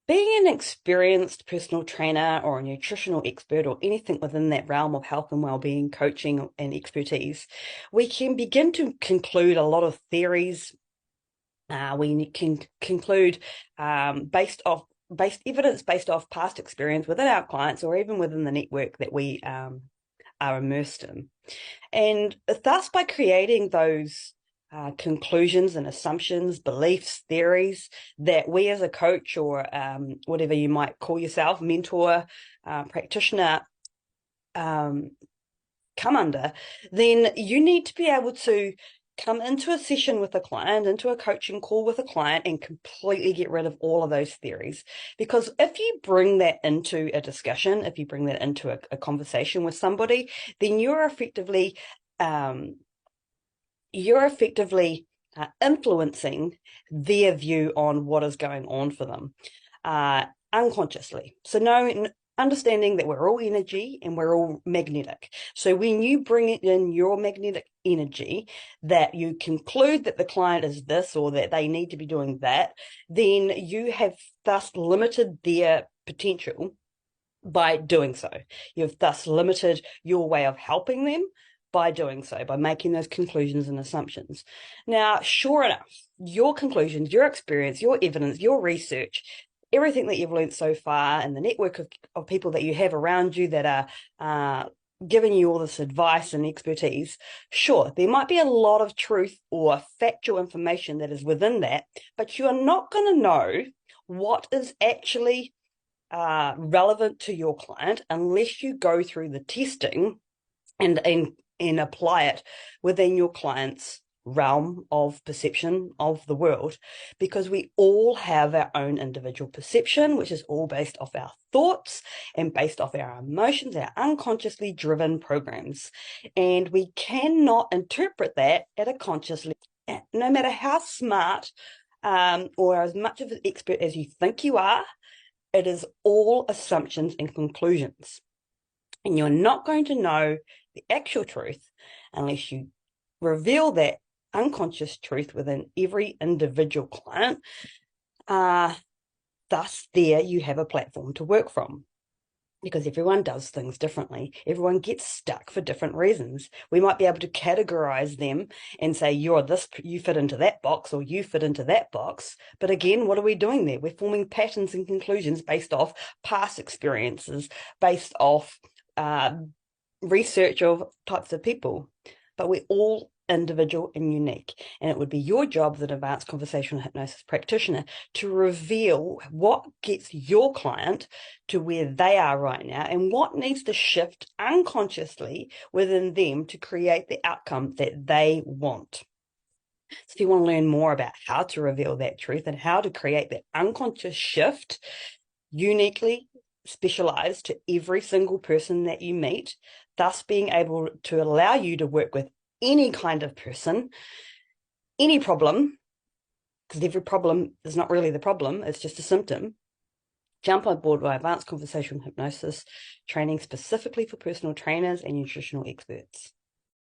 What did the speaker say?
Being an experienced personal trainer or a nutritional expert or anything within that realm of health and well-being coaching and expertise, we can begin to conclude a lot of theories. We can conclude based evidence based off past experience within our clients or even within the network that we are immersed in. And thus, by creating those conclusions and assumptions, beliefs, theories that we as a coach or whatever you might call yourself, mentor, practitioner, come under, then you need to be able to come into a session with a client, into a coaching call with a client, and completely get rid of all of those theories. Because if you bring that into a discussion, if you bring that into a conversation with somebody, then you're effectively influencing their view on what is going on for them unconsciously. So understanding that we're all energy and we're all magnetic. So when you bring in your magnetic energy, that you conclude that the client is this or that they need to be doing that, then you have thus limited their potential by doing so. You've thus limited your way of helping them by doing so, by making those conclusions and assumptions. Now, sure enough, your conclusions, your experience, your evidence, your research, everything that you've learned so far and the network of people that you have around you that are giving you all this advice and expertise, sure, there might be a lot of truth or factual information that is within that, but you are not going to know what is actually relevant to your client unless you go through the testing and apply it within your client's realm of perception of the world, because we all have our own individual perception, which is all based off our thoughts and based off our emotions, our unconsciously driven programs. And we cannot interpret that at a conscious level. No matter how smart or as much of an expert as you think you are, it is all assumptions and conclusions. And you're not going to know the actual truth unless you reveal that unconscious truth within every individual client. Thus, there you have a platform to work from, because everyone does things differently. Everyone gets stuck for different reasons. We might be able to categorize them and say, you're this, you fit into that box, or you fit into that box. But again, what are we doing there? We're forming patterns and conclusions based off past experiences, based off research of types of people. But we're all individual and unique. And it would be your job as an advanced conversational hypnosis practitioner to reveal what gets your client to where they are right now and what needs to shift unconsciously within them to create the outcome that they want. So if you want to learn more about how to reveal that truth and how to create that unconscious shift uniquely specialized to every single person that you meet, thus being able to allow you to work with any kind of person, any problem, because every problem is not really the problem, it's just a symptom. Jump on board with advanced conversational hypnosis training specifically for personal trainers and nutritional experts.